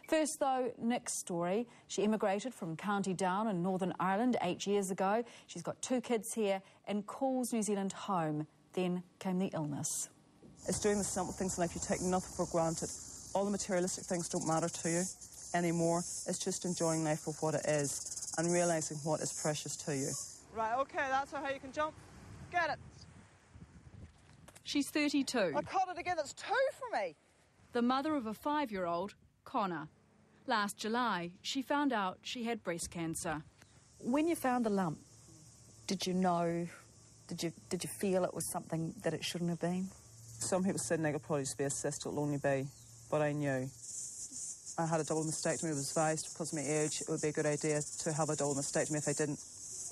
First, though, Nick's story. She immigrated from County Down in Northern Ireland 8 years ago. She's got 2 kids here and calls New Zealand home. Then came the illness. It's doing the simple things in life. You take nothing for granted. All the materialistic things don't matter to you anymore. It's just enjoying life for what it is and realising what is precious to you. Right, OK, that's how you can jump. Get it. She's 32. I caught it again. That's 2 for me. The mother of a 5-year-old, Connor. Last July, she found out she had breast cancer. When you found the lump, did you know, did you feel it was something that it shouldn't have been? Some people said it could probably just be a cyst, it'll only be, but I knew. I had a double mastectomy. I was advised because of my age it would be a good idea to have a double mastectomy if I didn't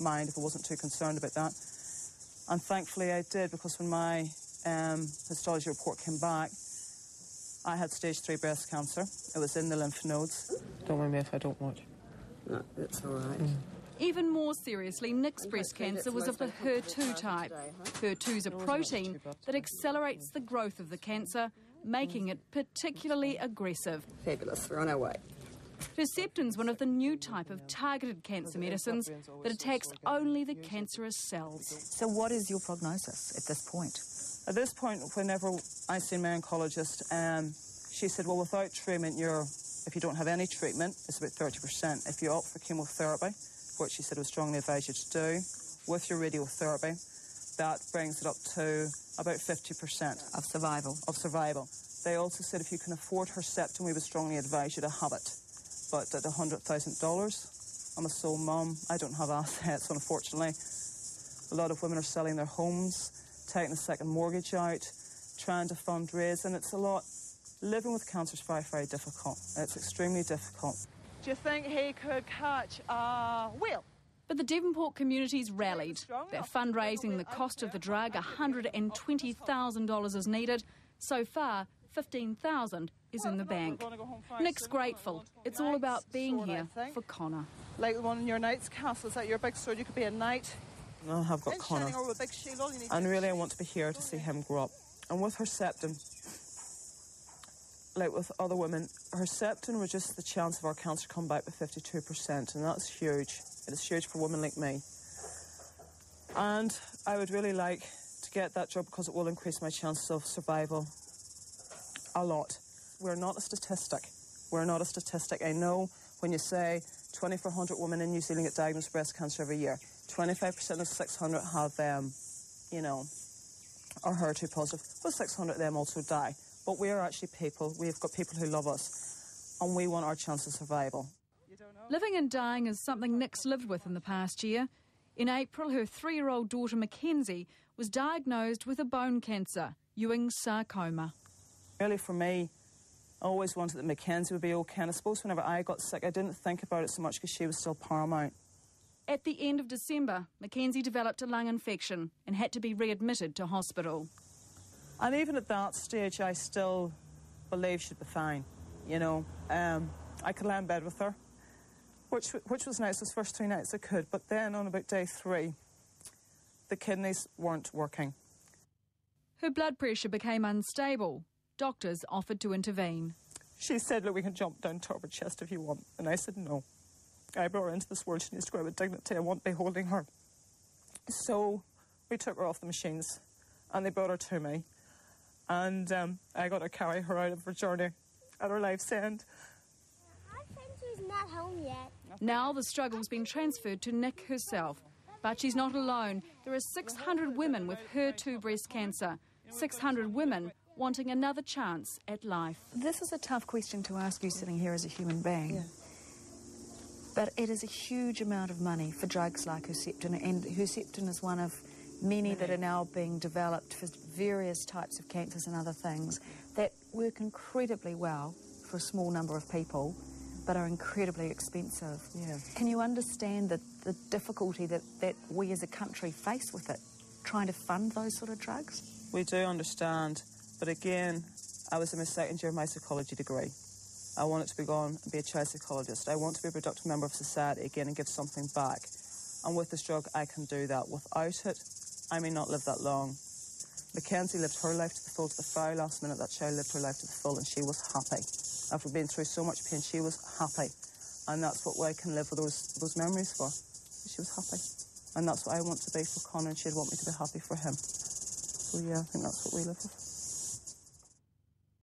mind, if I wasn't too concerned about that. And thankfully I did, because when my histology report came back, I had stage 3 breast cancer. It was in the lymph nodes. Don't mind me if I don't watch. No, that's all right. Even more seriously, Nick's breast cancer was of the HER2 type. HER2 is a protein that accelerates the growth of the cancer, making it particularly aggressive. Fabulous, we're on our way. Herceptin's one of the new type of targeted cancer medicines that attacks only the cancerous cells. So what is your prognosis at this point? At this point, whenever I seen my oncologist, she said, well, without treatment, if you don't have any treatment, it's about 30%. If you opt for chemotherapy, which she said was strongly advised you to do, with your radiotherapy, that brings it up to about 50%. Of survival. Of survival. They also said if you can afford Herceptin, we would strongly advise you to have it. But at $100,000, I'm a sole mum, I don't have assets, unfortunately. A lot of women are selling their homes, taking a second mortgage out, trying to fundraise, and it's a lot. Living with cancer is very, very difficult. It's extremely difficult. Do you think he could catch a whale? But the Devonport community's rallied. They're fundraising the cost of the drug. $120,000 is needed. So far, $15,000 is in the bank. Nick's grateful. It's all about being here for Connor. Like the one in your knight's castle, is that your big sword? You could be a knight. I have got Connor. And really I want to be here to see him grow up. And with Herceptin, like with other women, Herceptin reduces the chance of our cancer coming back by 52%, and that's huge. It is huge for women like me. And I would really like to get that drug because it will increase my chances of survival a lot. We're not a statistic. We're not a statistic. I know when you say 2,400 women in New Zealand get diagnosed with breast cancer every year, 25% of 600 have, are HER2 positive, but 600 of them also die. But we are actually people. We've got people who love us, and we want our chance of survival. Living and dying is something Nick's lived with in the past year. In April, her 3-year-old daughter, Kenzie, was diagnosed with a bone cancer, Ewing's sarcoma. Really, for me, I always wanted that Kenzie would be okay, and I suppose whenever I got sick, I didn't think about it so much because she was still paramount. At the end of December, Kenzie developed a lung infection and had to be readmitted to hospital. And even at that stage, I still believed she'd be fine, I could lie in bed with her, which was nice. Those first 3 nights I could, but then on about day 3, the kidneys weren't working. Her blood pressure became unstable. Doctors offered to intervene. She said, look, we can jump down to her chest if you want. And I said, no. I brought her into this world. She needs to go out with dignity. I won't be holding her. So we took her off the machines and they brought her to me. And I got to carry her out of her journey at her life's end. I think she's not home yet. Now the struggle's been transferred to Nick herself. But she's not alone. There are 600 women with HER2 breast cancer. 600 women wanting another chance at life. This is a tough question to ask you sitting here as a human being. Yeah. But it is a huge amount of money for drugs like Herceptin, and Herceptin is one of many that are now being developed for various types of cancers and other things that work incredibly well for a small number of people, but are incredibly expensive. Yeah. Can you understand the difficulty that we as a country face with it, trying to fund those sort of drugs? We do understand, but again, I was in my 2nd year of my psychology degree. I wanted to be gone and be a child psychologist. I want to be a productive member of society again and give something back. And with this drug, I can do that. Without it, I may not live that long. Kenzie lived her life to the full, to the very last minute. That child lived her life to the full, and she was happy. After being through so much pain, she was happy. And that's what I can live with those memories for. She was happy. And that's what I want to be for Connor, and she'd want me to be happy for him. So, yeah, I think that's what we live with.